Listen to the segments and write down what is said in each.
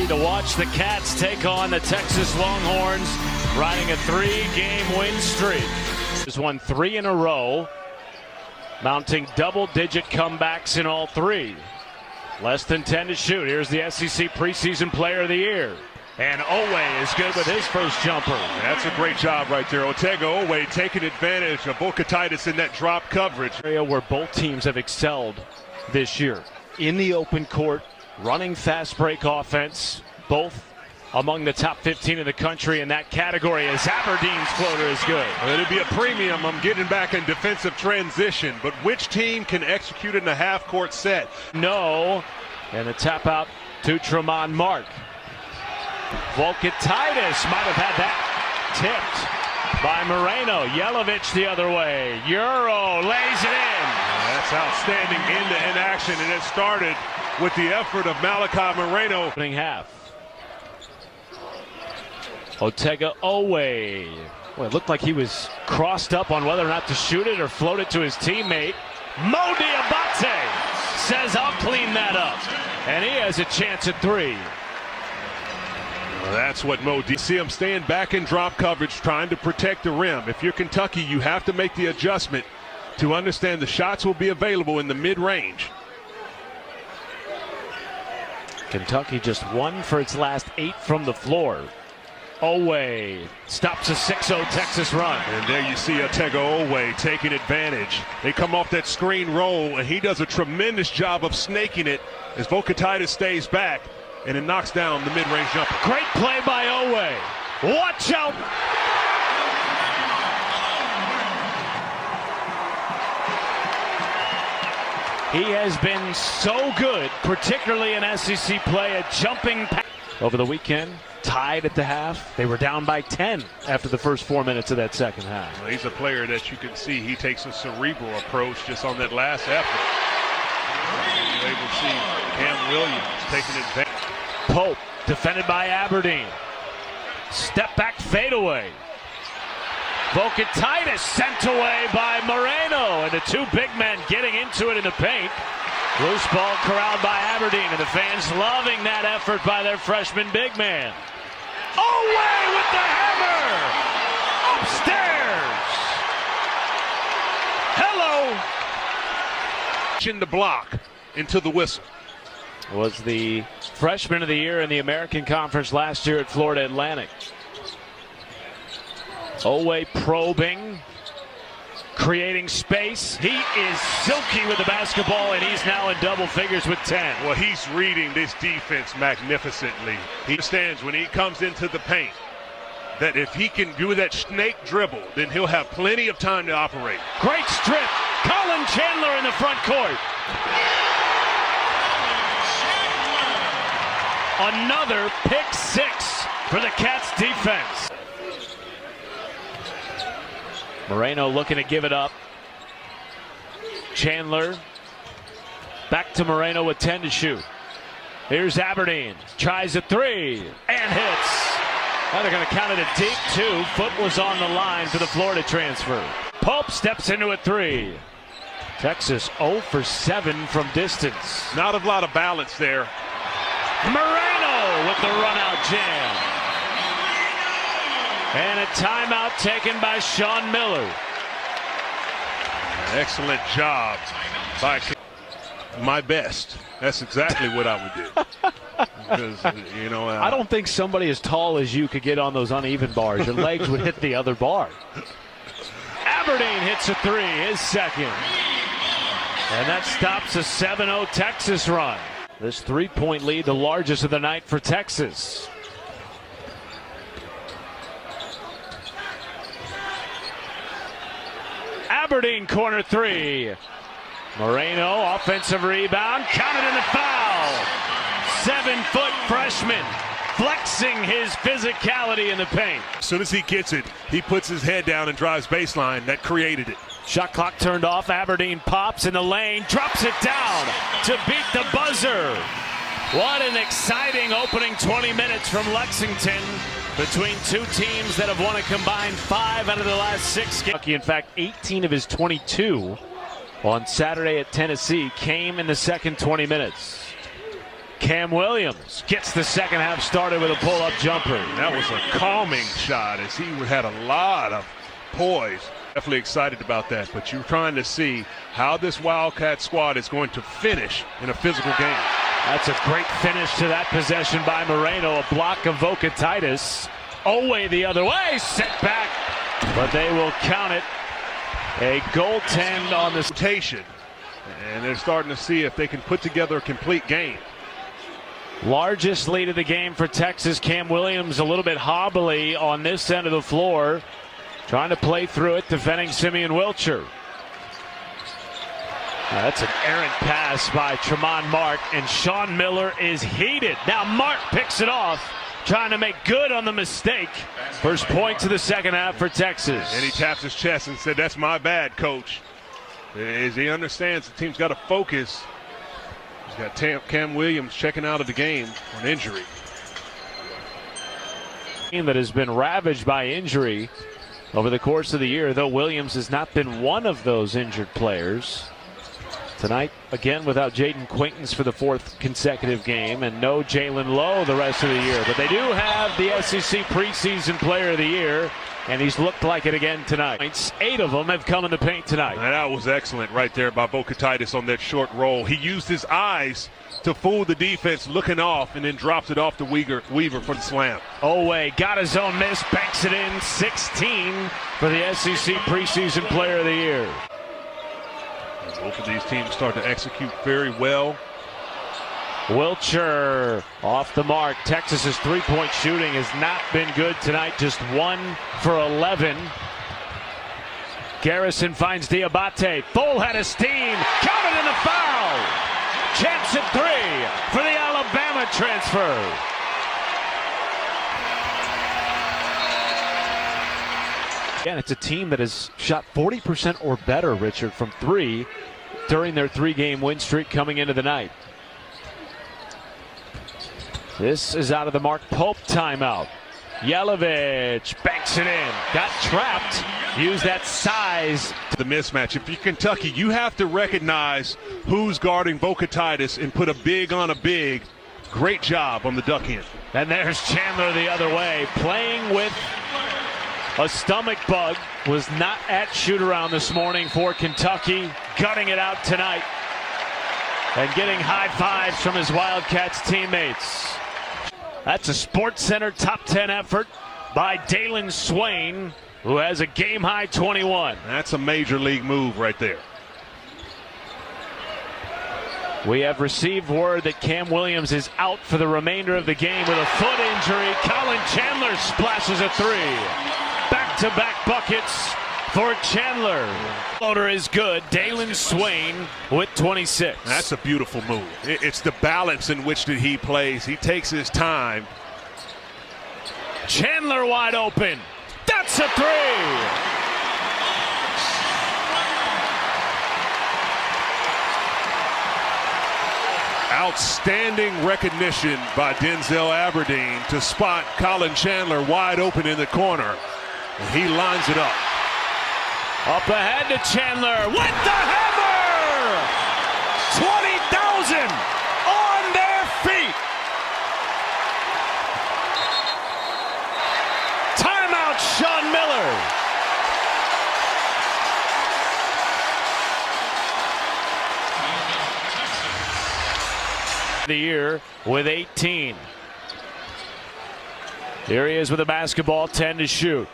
to watch the Cats take on the Texas Longhorns, riding a 3-game win streak. Has won 3 in a row, mounting double-digit comebacks in all 3. Less than 10 to shoot. Here's the SEC preseason player of the year. And Owe is good with his first jumper. That's a great job right there. Otega Owe taking advantage of Vukatitis in that drop coverage. Area where both teams have excelled this year. In the open court, running fast break offense, both among the top 15 in the country in that category, as Aberdeen's floater is good. It'd be a premium. I'm getting back in defensive transition, but which team can execute in the half-court set? No, and the tap out to Tremont Mark. Vukatitis might have had that tipped by Moreno. Yelovich the other way. Euro lays it in. That's outstanding end-to-end action, and it started with the effort of Malachi Moreno. Opening half. Otega Owe. Well, it looked like he was crossed up on whether or not to shoot it or float it to his teammate. Mo Diabate says, "I'll clean that up." And he has a chance at 3. Well, that's what Mo did. See him staying back in drop coverage, trying to protect the rim. If you're Kentucky, you have to make the adjustment to understand the shots will be available in the mid-range. Kentucky just 1 for its last 8 from the floor. Owe stops a 6-0 Texas run. And there you see Otega Owe taking advantage. They come off that screen roll, and he does a tremendous job of snaking it as Vukatitis stays back, and it knocks down the mid-range jumper. Great play by Owe. Watch out. He has been so good, particularly in SEC play, at jumping past. Over the weekend, tied at the half. They were down by 10 after the first 4 minutes of that second half. Well, he's a player that you can see he takes a cerebral approach just on that last effort. You're able to see Cam Williams taking advantage. Pope defended by Aberdeen. Step back fadeaway. Vukatitis sent away by Moreno, and the 2 big men getting into it in the paint. Loose ball corralled by Aberdeen, and the fans loving that effort by their freshman big man. Away with the hammer! Upstairs! Hello! In the block into the whistle. Was the freshman of the year in the American Conference last year at Florida Atlantic. Owe probing, creating space. He is silky with the basketball, and he's now in double figures with 10. Well, he's reading this defense magnificently. He understands when he comes into the paint that if he can do that snake dribble, then he'll have plenty of time to operate. Great strip. Colin Chandler in the front court. Another pick 6 for the Cats defense. Moreno looking to give it up. Chandler back to Moreno with 10 to shoot. Here's Aberdeen. Tries a 3 and hits. Now they're going to count it a deep 2. Foot was on the line for the Florida transfer. Pope steps into a 3. Texas 0 for 7 from distance. Not a lot of balance there. Moreno with the run-out jam. And a timeout taken by Sean Miller. Excellent job by my best. That's exactly what I would do. Because, you know, I don't think somebody as tall as you could get on those uneven bars. Your legs would hit the other bar. Aberdeen hits a 3, his second. And that stops a 7-0 Texas run. This 3-point lead, the largest of the night for Texas. Aberdeen corner 3. Moreno, offensive rebound, counted in the foul. 7-foot freshman, flexing his physicality in the paint. As soon as he gets it, he puts his head down and drives baseline. That created it. Shot clock turned off. Aberdeen pops in the lane, drops it down to beat the buzzer. What an exciting opening 20 minutes from Lexington between 2 teams that have won a combined 5 out of the last 6 games. In fact, 18 of his 22 on Saturday at Tennessee came in the second 20 minutes. Cam Williams gets the second half started with a pull-up jumper. That was a calming shot as he had a lot of poise. Definitely excited about that, but you're trying to see how this Wildcat squad is going to finish in a physical game. That's a great finish to that possession by Moreno. A block of Vocatitis. Oweh the other way, set back, but they will count it. A goaltend on this rotation, and they're starting to see if they can put together a complete game. Largest lead of the game for Texas. Cam Williams a little bit hobbly on this end of the floor, trying to play through it, defending Simeon Wilcher. That's an errant pass by Tremont Mark, and Sean Miller is heated. Now Mark picks it off, trying to make good on the mistake. First point to the second half for Texas. And he taps his chest and said, "That's my bad, coach." As he understands the team's got to focus. He's got Cam Williams checking out of the game on injury. Team that has been ravaged by injury over the course of the year, though Williams has not been one of those injured players. Tonight, again, without Jaden Quaintance for the fourth consecutive game, and no Jalen Lowe the rest of the year. But they do have the SEC preseason player of the year, and he's looked like it again tonight. 8 of them have come in the paint tonight. And that was excellent right there by Vocatitis on that short roll. He used his eyes to fool the defense, looking off, and then drops it off to Weaver for the slam. Oweh got his own miss, banks it in. 16 for the SEC preseason player of the year. Both of these teams start to execute very well. Wilcher off the mark. Texas's three-point shooting has not been good tonight, just 1 for 11. Garrison finds Diabate. Full head of steam. Counted in the foul. Chance at 3 for the Alabama transfer. Again, it's a team that has shot 40% or better, Richard, from 3 during their 3-game win streak coming into the night. This is out of the Mark Pope timeout. Yelovich banks it in. Got trapped. Use that size. The mismatch. If you're Kentucky, you have to recognize who's guarding Vocatitis and put a big on a big. Great job on the duck end. And there's Chandler the other way, playing with a stomach bug. Was not at shoot-around this morning for Kentucky. Gutting it out tonight and getting high fives from his Wildcats teammates. That's a SportsCenter top 10 effort by Dalen Swain, who has a game-high 21. That's a major league move right there. We have received word that Cam Williams is out for the remainder of the game with a foot injury. Colin Chandler splashes a 3. Back-to-back buckets for Chandler. Floater is good. Dalen Swain with 26. That's a beautiful move. It's the balance in which that he plays. He takes his time. Chandler wide open. That's a 3. Outstanding recognition by Denzel Aberdeen to spot Colin Chandler wide open in the corner. And he lines it up. Up ahead to Chandler with the hammer! 20,000 on their feet! Timeout, Sean Miller! The year with 18. Here he is with a basketball, 10 to shoot.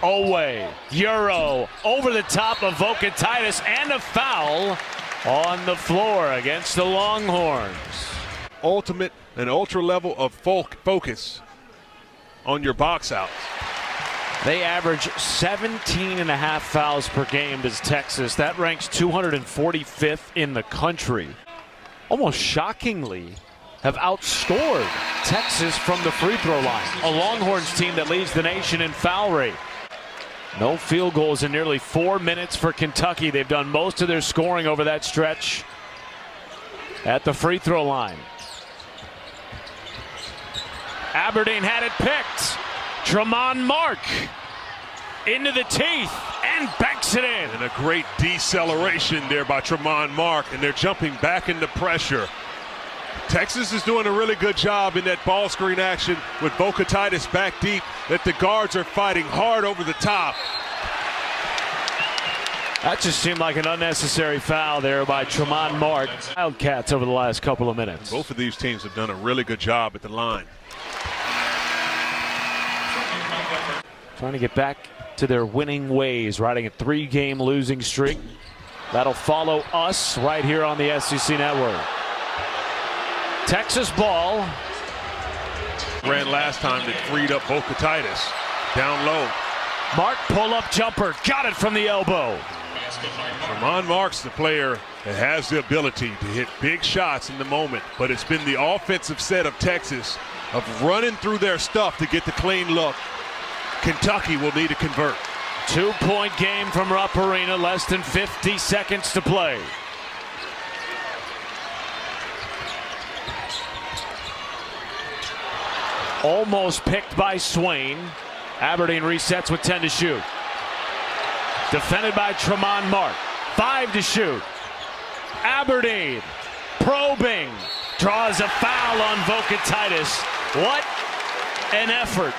Oweh, Euro, over the top of Vocatitis, and a foul on the floor against the Longhorns. Ultimate and ultra level of focus on your box outs. They average 17.5 fouls per game, does Texas. That ranks 245th in the country. Almost shockingly, have outscored Texas from the free throw line. A Longhorns team that leads the nation in foul rate. No field goals in nearly 4 minutes for Kentucky. They've done most of their scoring over that stretch at the free throw line. Aberdeen had it picked. Tremont Mark into the teeth and banks it in. And a great deceleration there by Tremont Mark, and they're jumping back into pressure. Texas is doing a really good job in that ball screen action with Titus back deep, that the guards are fighting hard over the top. That just seemed like an unnecessary foul there by Tremont Mark. Wildcats over the last couple of minutes. Both of these teams have done a really good job at the line. Trying to get back to their winning ways, riding a 3-game losing streak. That'll follow us right here on the SEC Network. Texas ball. Ran last time that freed up Titus down low. Mark pull-up jumper, got it from the elbow. Tremont Mark's the player that has the ability to hit big shots in the moment, but it's been the offensive set of Texas of running through their stuff to get the clean look. Kentucky will need to convert. 2-point game from Rupp Arena, less than 50 seconds to play. Almost picked by Swain. Aberdeen resets with 10 to shoot. Defended by Tremont Mark. 5 to shoot. Aberdeen probing. Draws a foul on Titus. What an effort.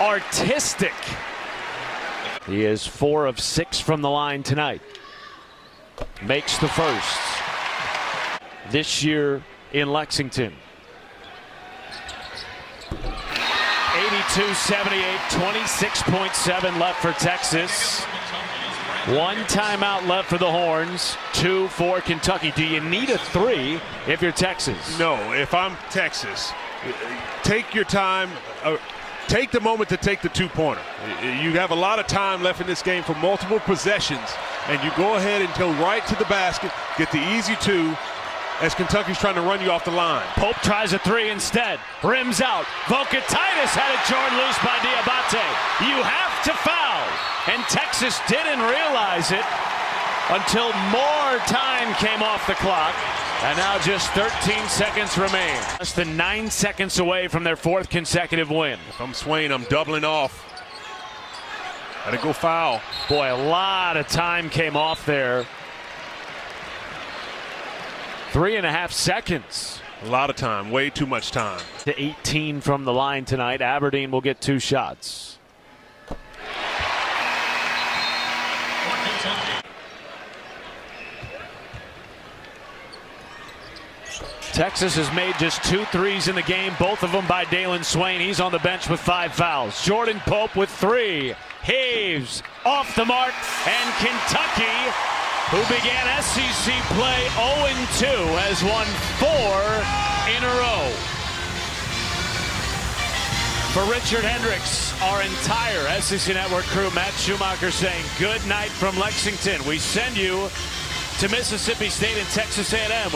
Artistic. He is 4 of 6 from the line tonight. Makes the first. This year in Lexington. 82-78, 26.7 left for Texas. 1 timeout left for the Horns, 2 for Kentucky. Do you need a 3 if you're Texas? No, if I'm Texas, take your time. Take the moment to take the 2-pointer. You have a lot of time left in this game for multiple possessions, and you go ahead and go right to the basket, get the easy 2, as Kentucky's trying to run you off the line. Pope tries a 3 instead. Rims out. Titus had it torn loose by Diabate. You have to foul. And Texas didn't realize it until more time came off the clock. And now just 13 seconds remain. Less than 9 seconds away from their 4th consecutive win. If I'm Swain, I'm doubling off. Gotta go foul. Boy, a lot of time came off there. 3.5 seconds. A lot of time, way too much time. To 18 from the line tonight. Aberdeen will get 2 shots. Texas has made just 2 threes in the game, both of them by Dalen Swain. He's on the bench with 5 fouls. Jordan Pope with 3. Heaves off the mark, and Kentucky, who began SEC play 0-2, has won 4 in a row. For Richard Hendricks, our entire SEC Network crew, Matt Schumacher saying good night from Lexington. We send you to Mississippi State and Texas A&M.